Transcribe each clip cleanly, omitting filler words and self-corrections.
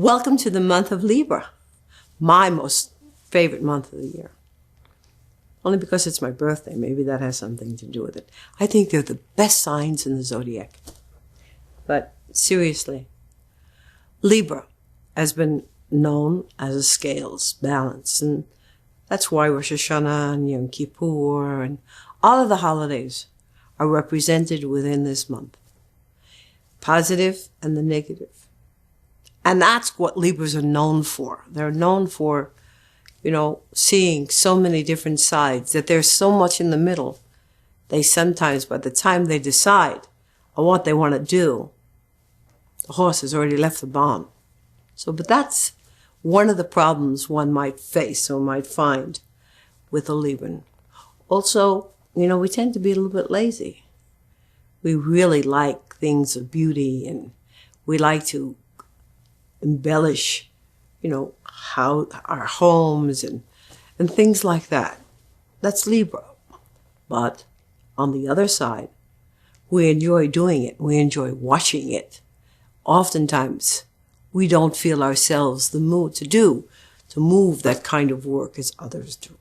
Welcome to the month of Libra, my most favorite month of the year. Only because it's my birthday, maybe that has something to do with it. I think they're the best signs in the zodiac. But seriously, Libra has been known as a scales balance, and that's why Rosh Hashanah and Yom Kippur and all of the holidays are represented within this month. Positive and the negative. And that's what Libras are known for. They're known for, seeing so many different sides, that there's so much in the middle. They sometimes, by the time they decide on what they want to do, the horse has already left the barn. But that's one of the problems one might face or might find with a Libran. Also, we tend to be a little bit lazy. We really like things of beauty, and we like to embellish, how our homes and things like that. That's Libra. But on the other side, we enjoy doing it. We enjoy watching it. Oftentimes, we don't feel ourselves the mood to move that kind of work as others do.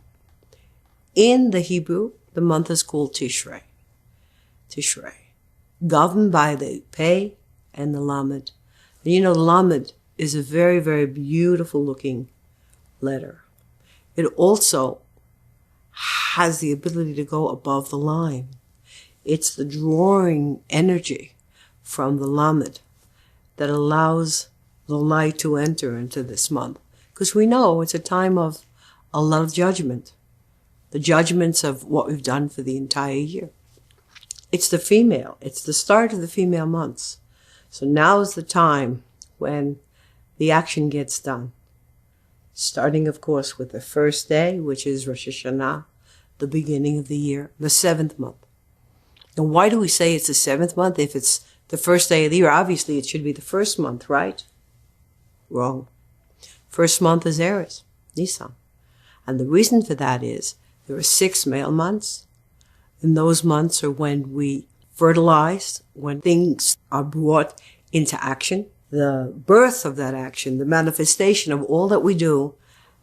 In the Hebrew, the month is called Tishrei. Tishrei. Governed by the Pei and the Lamed. And Lamed is a very, very beautiful looking letter. It also has the ability to go above the line. It's the drawing energy from the Lamed that allows the light to enter into this month. Because we know it's a time of a lot of judgment. The judgments of what we've done for the entire year. It's the female. It's the start of the female months. So now is the time when the action gets done. Starting, of course, with the first day, which is Rosh Hashanah, the beginning of the year, the 7th month. Now, why do we say it's the 7th month if it's the first day of the year? Obviously, it should be the first month, right? Wrong. First month is Aries, Nisan. And the reason for that is there are 6 male months. And those months are when we fertilize, when things are brought into action. The birth of that action, the manifestation of all that we do,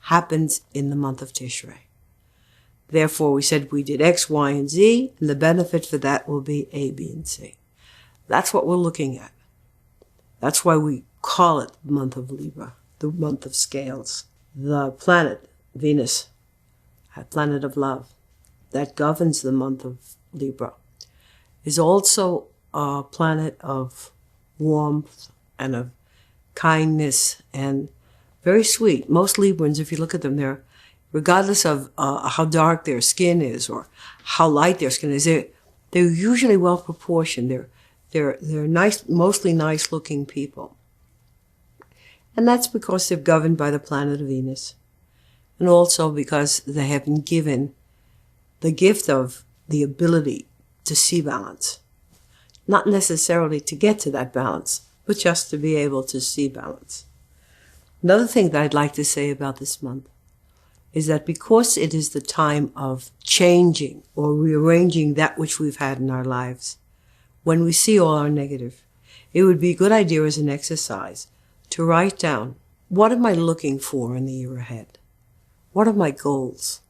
happens in the month of Tishrei. Therefore, we said we did X, Y, and Z, and the benefit for that will be A, B, and C. That's what we're looking at. That's why we call it the month of Libra, the month of scales. The planet, Venus, a planet of love, that governs the month of Libra, is also a planet of warmth and of kindness and very sweet. Most Librans, if you look at them, they're, regardless of how dark their skin is or how light their skin is, they're usually well proportioned. They're nice, mostly nice looking people. And that's because they're governed by the planet of Venus. And also because they have been given the gift of the ability to see balance. Not necessarily to get to that balance, but just to be able to see balance. Another thing that I'd like to say about this month is that because it is the time of changing or rearranging that which we've had in our lives, when we see all our negative, it would be a good idea as an exercise to write down, what am I looking for in the year ahead? What are my goals?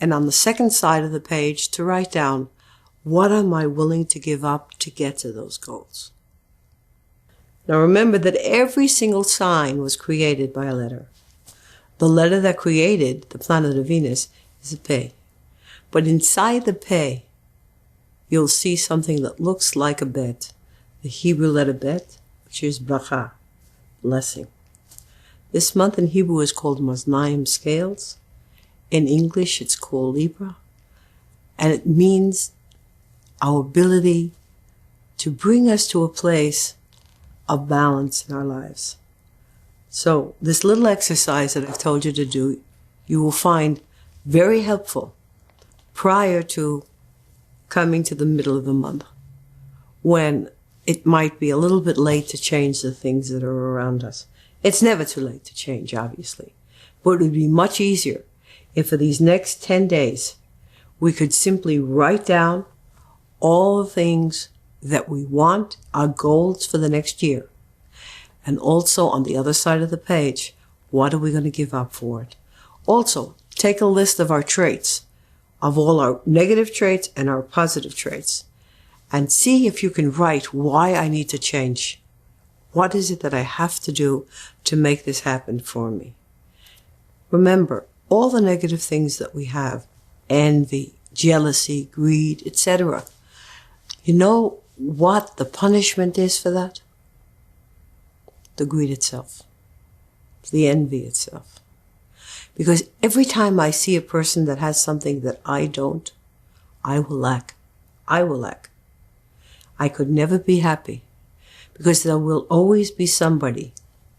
And on the second side of the page, to write down, what am I willing to give up to get to those goals? Now remember that every single sign was created by a letter. The letter that created the planet of Venus is a Pei. But inside the Pei, you'll see something that looks like a Bet. The Hebrew letter Bet, which is bracha, blessing. This month in Hebrew is called Maznaim, scales. In English, it's called Libra. And it means our ability to bring us to a place of balance in our lives. So this little exercise that I've told you to do, you will find very helpful prior to coming to the middle of the month, when it might be a little bit late to change the things that are around us. It's never too late to change, obviously, but it would be much easier if for these next 10 days, we could simply write down all the things that we want, our goals for the next year. And also on the other side of the page, what are we going to give up for it? Also, take a list of our traits, of all our negative traits and our positive traits, and see if you can write why I need to change. What is it that I have to do to make this happen for me? Remember, all the negative things that we have, envy, jealousy, greed, etc. You know what the punishment is for that? The greed itself, the envy itself. Because every time I see a person that has something that I don't, I will lack. I will lack. I could never be happy because there will always be somebody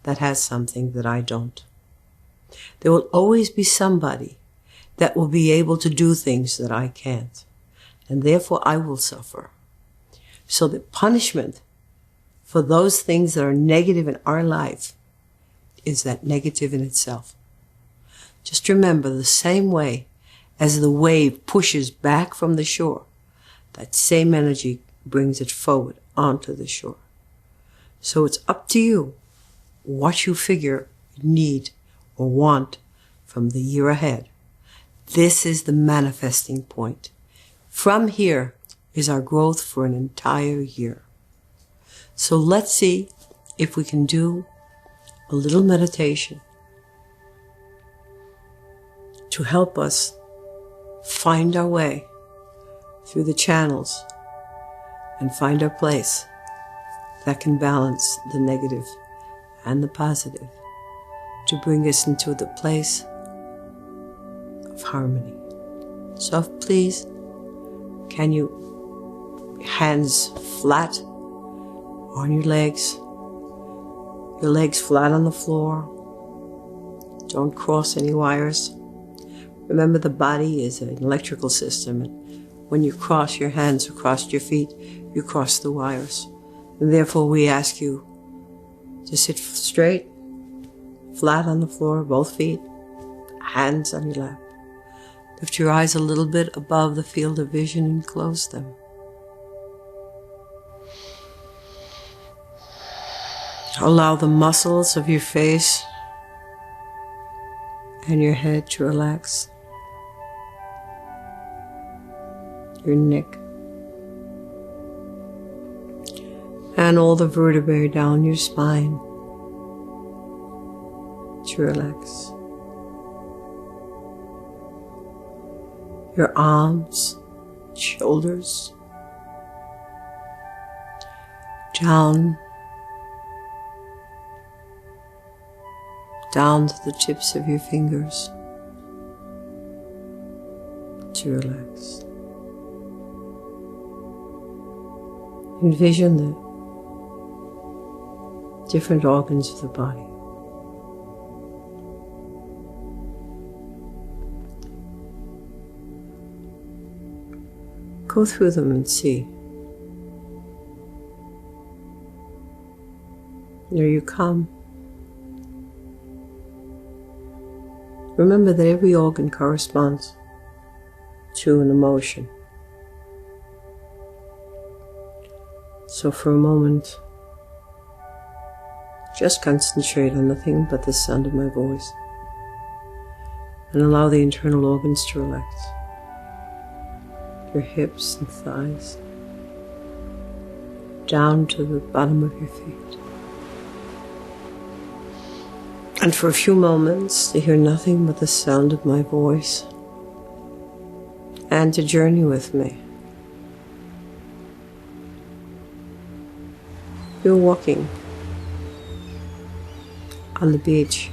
that has something that I don't. There will always be somebody that will be able to do things that I can't. And therefore I will suffer. So the punishment for those things that are negative in our life is that negative in itself. Just remember, the same way as the wave pushes back from the shore, that same energy brings it forward onto the shore. So it's up to you what you figure you need or want from the year ahead. This is the manifesting point. From here is our growth for an entire year. So let's see if we can do a little meditation to help us find our way through the channels and find our place that can balance the negative and the positive to bring us into the place of harmony. So please, can you hands flat on your legs flat on the floor. Don't cross any wires. Remember, the body is an electrical system, and when you cross your hands across your feet, you cross the wires. And therefore we ask you to sit straight, flat on the floor, both feet, hands on your lap. Lift your eyes a little bit above the field of vision and close them. Allow the muscles of your face and your head to relax. Your neck. And all the vertebrae down your spine to relax. Your arms, shoulders, down to the tips of your fingers to relax. Envision the different organs of the body. Go through them and see. There you come. Remember that every organ corresponds to an emotion. So for a moment, just concentrate on nothing but the sound of my voice and allow the internal organs to relax. Your hips and thighs, down to the bottom of your feet. And for a few moments to hear nothing but the sound of my voice and to journey with me. You're walking on the beach.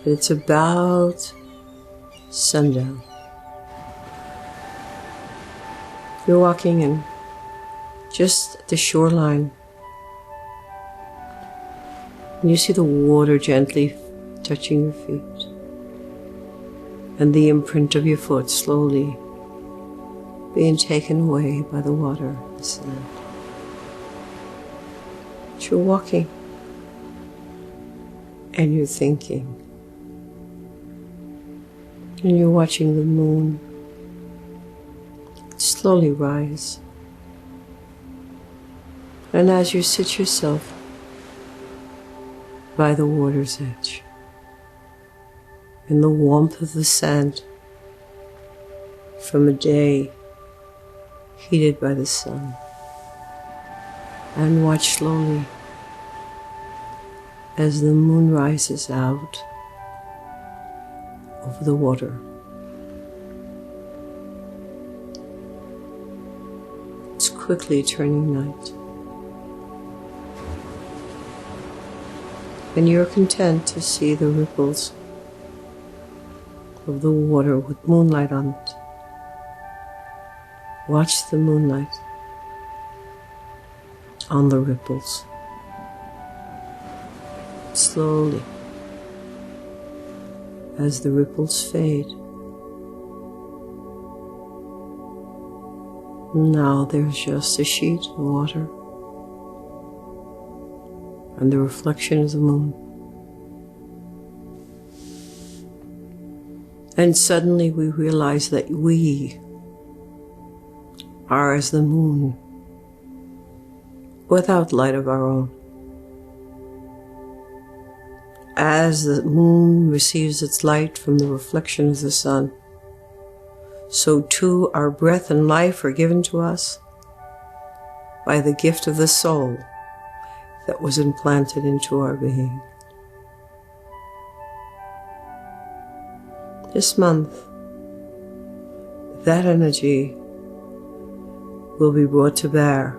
It's about sundown. You're walking in just at the shoreline. And you see the water gently touching your feet and the imprint of your foot slowly being taken away by the water and the sand. But you're walking and you're thinking and you're watching the moon slowly rise. And as you sit yourself by the water's edge, in the warmth of the sand from a day heated by the sun, and watch slowly as the moon rises out over the water. It's quickly turning night, and you're content to see the ripples of the water with moonlight on it. Watch the moonlight on the ripples. Slowly, as the ripples fade. Now there's just a sheet of water and the reflection of the moon. And suddenly we realize that we are as the moon, without light of our own. As the moon receives its light from the reflection of the sun, so too our breath and life are given to us by the gift of the soul that was implanted into our being. This month, that energy will be brought to bear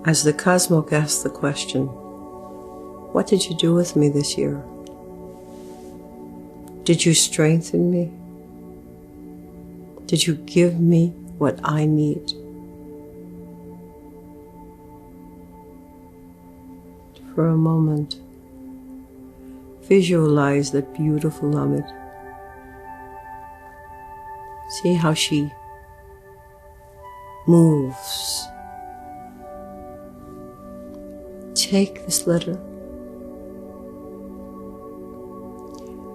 as the cosmos asks the question, what did you do with me this year? Did you strengthen me? Did you give me what I need? For a moment, visualize that beautiful Lamed. See how she moves. Take this letter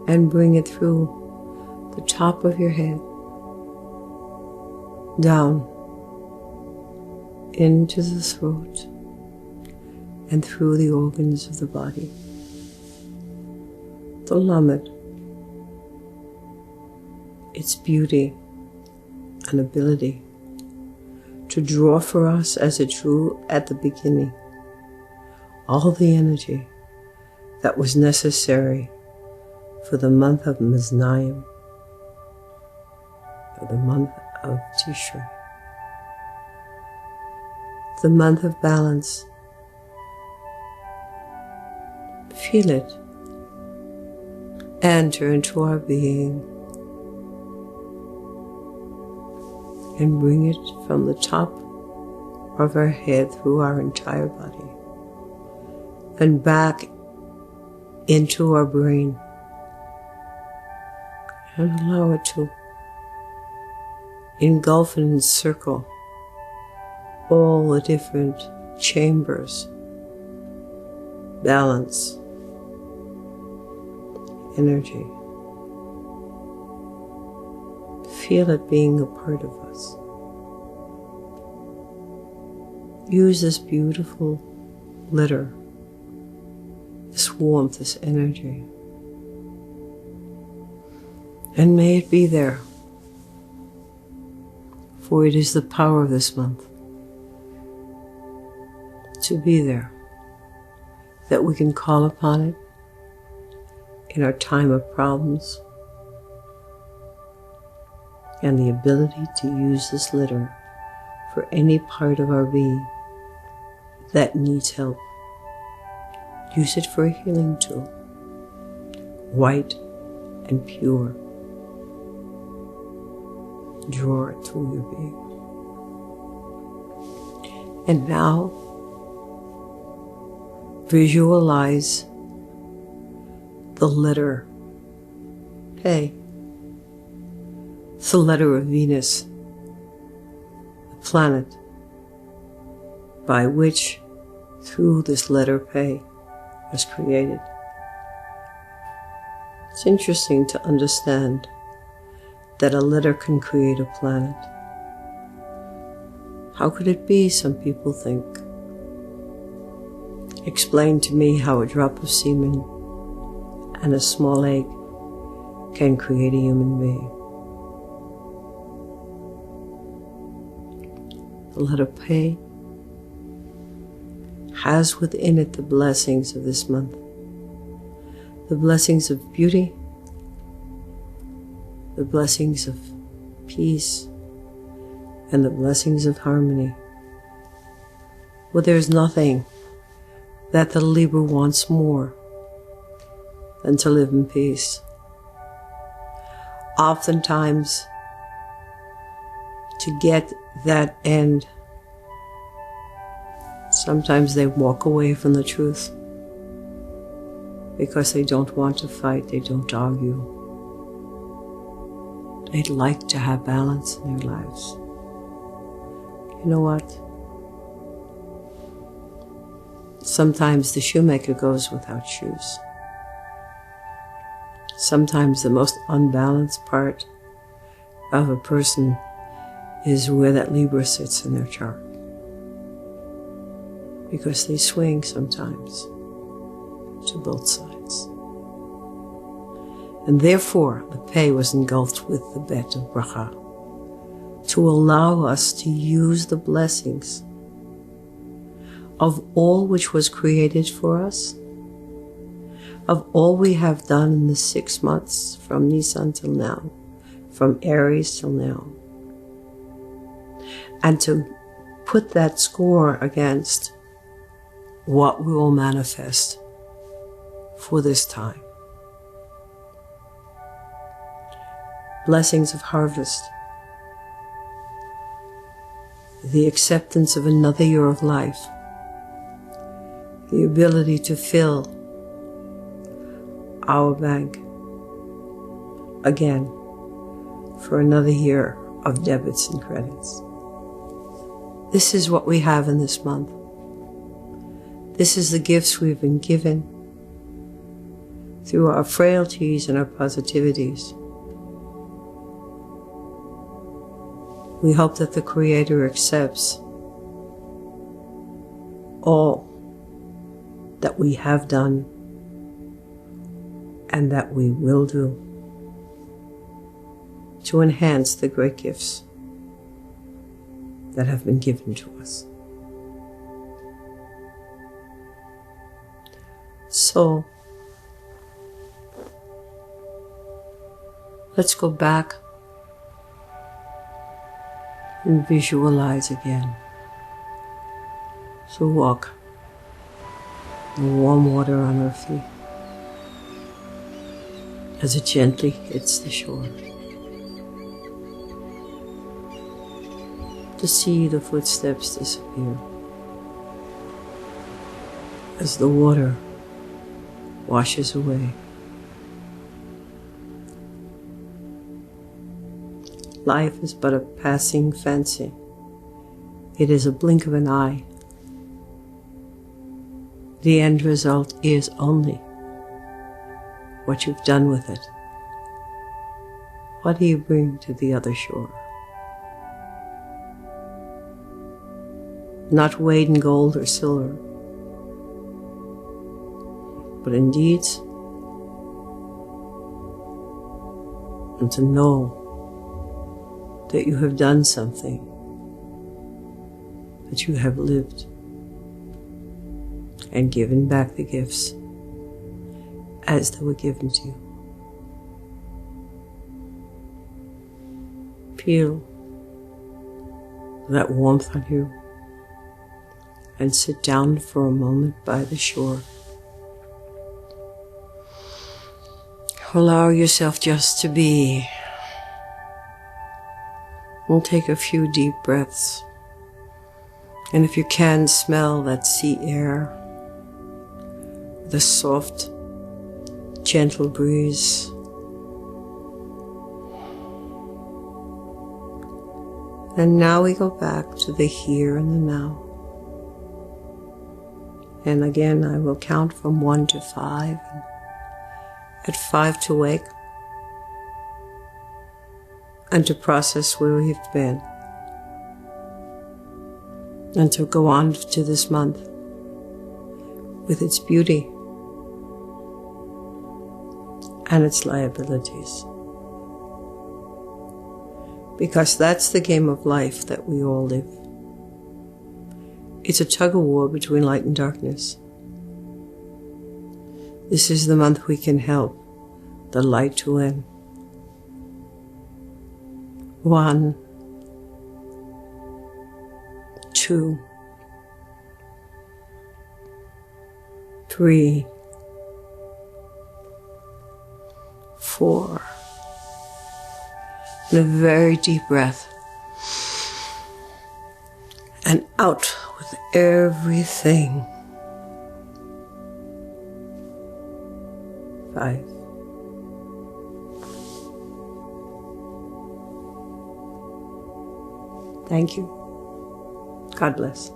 and bring it through the top of your head, down into the throat and through the organs of the body. The Lamed, its beauty and ability to draw for us as it drew at the beginning all the energy that was necessary for the month of Maznayim, for the month of Tishrei, the month of balance. Feel it enter into our being and bring it from the top of our head through our entire body and back into our brain, and allow it to engulf and encircle all the different chambers, balance, energy. Feel it being a part of us. Use this beautiful letter, this warmth, this energy, and may it be there, for it is the power of this month to be there, that we can call upon it in our time of problems, and the ability to use this letter for any part of our being that needs help. Use it for a healing tool, white and pure. Draw it through your being. And now, visualize the letter P. It's the letter of Venus, the planet by which, through this letter P, was created. It's interesting to understand that a letter can create a planet. How could it be, some people think? explained to me how a drop of semen and a small egg can create a human being. The letter Pei has within it the blessings of this month. The blessings of beauty, the blessings of peace, and the blessings of harmony. Well, there's nothing that the Libra wants more than to live in peace. Oftentimes, to get that end, sometimes they walk away from the truth because they don't want to fight, they don't argue. They'd like to have balance in their lives. You know what? Sometimes the shoemaker goes without shoes. Sometimes the most unbalanced part of a person is where that Libra sits in their chart. Because they swing sometimes to both sides. And therefore, the Pei was engulfed with the Bet of Bracha to allow us to use the blessings of all which was created for us, of all we have done in the 6 months from Nisan till now, from Aries till now, and to put that score against what we will manifest for this time. Blessings of harvest, the acceptance of another year of life, the ability to fill our bank again for another year of debits and credits. This is what we have in this month. This is the gifts we've been given through our frailties and our positivities. We hope that the Creator accepts all that we have done and that we will do to enhance the great gifts that have been given to us. So, let's go back and visualize again. So walk in warm water on our feet as it gently hits the shore. To see the footsteps disappear as the water washes away. Life is but a passing fancy. It is a blink of an eye. The end result is only what you've done with it. What do you bring to the other shore? Not weighed in gold or silver, but in deeds, and to know that you have done something, that you have lived and given back the gifts as they were given to you. Feel that warmth on you and sit down for a moment by the shore. Allow yourself just to be. And take a few deep breaths. And if you can, smell that sea air, the soft, gentle breeze. And now we go back to the here and the now. And again, I will count from 1 to 5. And at 5 to wake. And to process where we've been. And to go on to this month with its beauty and its liabilities. Because that's the game of life that we all live. It's a tug-of-war between light and darkness. This is the month we can help the light to win. 1, 2, 3, 4. And a very deep breath. And out with everything. 5. Thank you. God bless.